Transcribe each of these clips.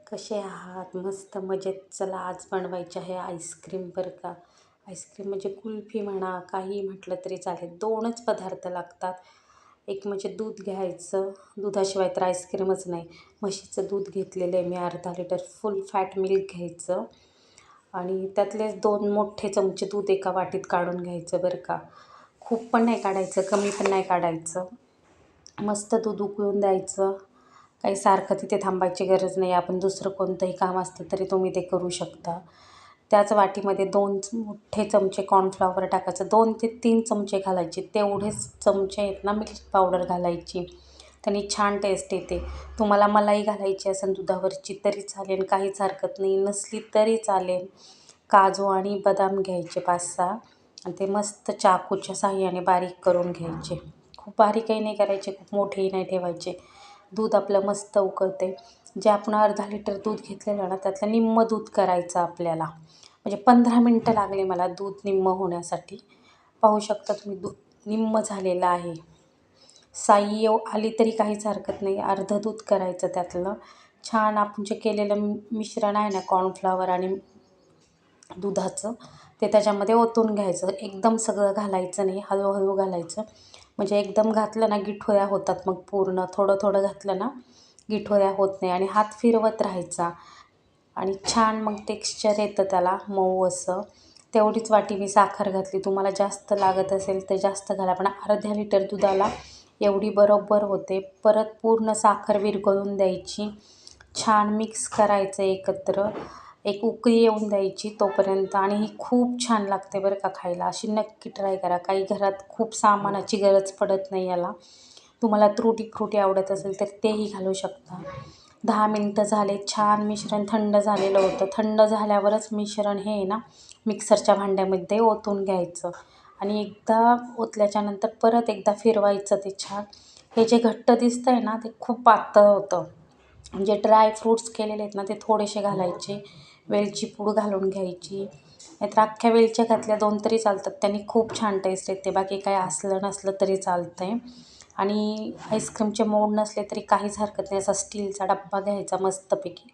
कसे आहात? मस्त मजेत. चला आज बनवायचे आहे आईस्क्रीम बरं का. आईस्क्रीम म्हणजे कुल्फी म्हणा, काही म्हटलं तरी चालेल. 2च पदार्थ लागतात. एक म्हणजे दूध घ्यायचं, दुधाशिवाय तर आईस्क्रीमच नाही. म्हशीचं दूध घेतलेलं आहे मी, अर्धा लिटर फुल फॅट मिल्क घ्यायचं आणि त्यातलेच 2 मोठे चमचे दूध एका वाटीत काढून घ्यायचं बरं का. खूप पण नाही काढायचं, कमी पण नाही काढायचं. मस्त दूध उकळून द्यायचं. काही सारखं तिथे थांबायची गरज नाही. आपण दुसरं कोणतंही काम असतं तरी तुम्ही ते करू शकता. त्याच वाटीमध्ये 2 मोठे चमचे कॉर्नफ्लॉवर टाकायचं. 2 ते 3 चमचे घालायचे. तेवढेच चमचे आहेत ना मिल्क पावडर घालायची. त्यांनी छान टेस्ट येते. तुम्हाला मलाई घालायची असेल दुधावरची तरी चालेल, काहीच हरकत नाही. नसली तरी चालेल. काजू आणि बदाम घ्यायचे 5-6 आणि ते मस्त चाकूच्या साहाय्याने बारीक करून घ्यायचे. खूप बारीकही नाही करायचे, खूप मोठेही नाही ठेवायचे. दूध आपलं मस्त उकळते. जे आपण अर्धा लिटर दूध घेतलेलं ना त्यातलं निम्मं दूध करायचं आपल्याला. म्हणजे 15 मिनटं लागले मला दूध निम्मं होण्यासाठी. पाहू शकता तुम्ही दूध निम्मं झालेलं आहे. साई आली तरी काहीच हरकत नाही. अर्धं दूध करायचं त्यातलं. छान आपण जे केलेलं मिश्रण आहे ना कॉर्नफ्लॉवर आणि दुधाचं, ते त्याच्यामध्ये ओतून घ्यायचं. एकदम सगळं घालायचं नाही, हळूहळू घालायचं. म्हणजे एकदम घातलं ना गिठोया होतात मग पूर्ण. थोडं थोडं घातलं ना गिठोया होत नाही आणि हात फिरवत राहायचा आणि छान मग टेक्स्चर येतं त्याला मऊ असं. तेवढीच वाटी मी साखर घातली. तुम्हाला जास्त लागत असेल तर जास्त घाला, पण अर्ध्या लिटर दुधाला एवढी बरोबर होते. परत पूर्ण साखर विरघळून द्यायची. छान मिक्स करायचं एकत्र. एक उकळी येऊन द्यायची तोपर्यंत आणि ही खूप छान लागते बरं का खायला. अशी नक्की ट्राय करा. काही घरात खूप सामानाची गरज पडत नाही याला. तुम्हाला तुटी फ्रुटी आवडत असेल तर तेही घालू शकता. 10 मिनटं झाले. छान मिश्रण थंड झालेलं होतं. थंड झाल्यावरच मिश्रण हे ना मिक्सरच्या भांड्यामध्ये ओतून घ्यायचं आणि एकदा ओतल्याच्यानंतर परत एकदा फिरवायचं ते छान. हे जे घट्ट दिसतं आहे ना ते खूप पातळ होतं. जे ड्राय फ्रूट्स केलेले आहेत ना ते थोडेसे घालायचे. वेलची पूड घालून घ्यायची. नाहीतर अख्ख्या वेलच्या घातल्या 2 तरी चालतात. त्यांनी खूप छान टेस्ट येते. बाकी काही असलं नसलं तरी चालतं आहे. आणि आईस्क्रीमचे मोड नसले तरी काहीच हरकत नाही. असा स्टीलचा डब्बा घ्यायचा मस्तपैकी.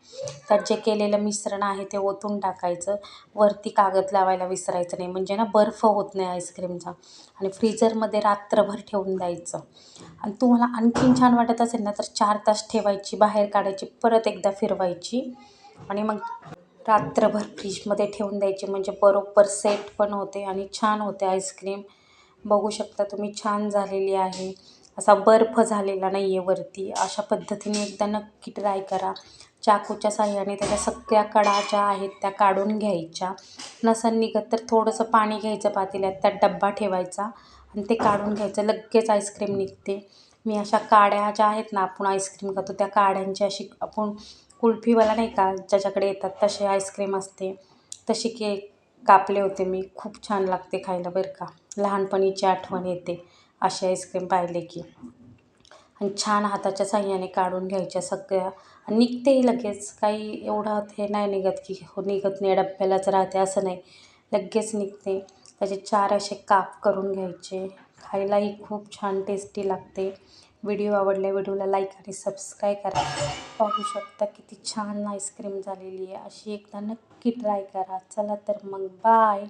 त्यात जे केलेलं मिश्रण आहे ते ओतून टाकायचं. वरती कागद लावायला विसरायचं नाही, म्हणजे ना बर्फ होत नाही आईस्क्रीमचा. आणि फ्रीजरमध्ये रात्रभर ठेवून द्यायचं. आणि तुम्हाला आणखीन छान वाटत असेल ना तर 4 तास ठेवायची, बाहेर काढायची, परत एकदा फिरवायची आणि मग रात्रभर फ्रीजमध्ये ठेवून द्यायची. म्हणजे बरोबर सेट पण होते आणि छान होते आईस्क्रीम. बघू शकता तुम्ही छान झालेली आहे. असा बर्फ झालेला नाही आहे वरती. अशा पद्धतीने एकदा नक्की ट्राय करा. चाकूच्या साहाय्याने त्याच्या सगळ्या कडा ज्या आहेत त्या काढून घ्यायच्या. नसेल निघत तर थोडंसं पाणी घ्यायचं पातेल्यात, त्यात डब्बा ठेवायचा आणि ते काढून घ्यायचं. लगेच आईस्क्रीम निघते. मी अशा काड्या ज्या आहेत ना आपण आईस्क्रीम खातो त्या काड्यांची अशी आपण कुल्फीवाला नाही का ज्याच्याकडे येतात तसे आईस्क्रीम असते तशी कापले होते मी. खूप छान लागते खायला बरं का. लहानपणीची आठवण येते अशी आईस्क्रीम पाहिले की. आणि छान हाताच्या साहाय्याने काढून घ्यायच्या सगळ्या. आणि निघतेही लगेच. काही एवढं हे नाही निघत की निघत नाही, डब्यालाच राहते असं नाही. लगेच निघते. त्याचे 4 असे काप करून घ्यायचे. खायलाही खूप छान टेस्टी लागते. व्हिडिओ आवडला व्हिडिओला लाईक आणि सबस्क्राईब करा. पाहू शकता किती छान आईस्क्रीम झालेली आहे. अशी एकदा नक्की ट्राय करा. चला तर मग बाय.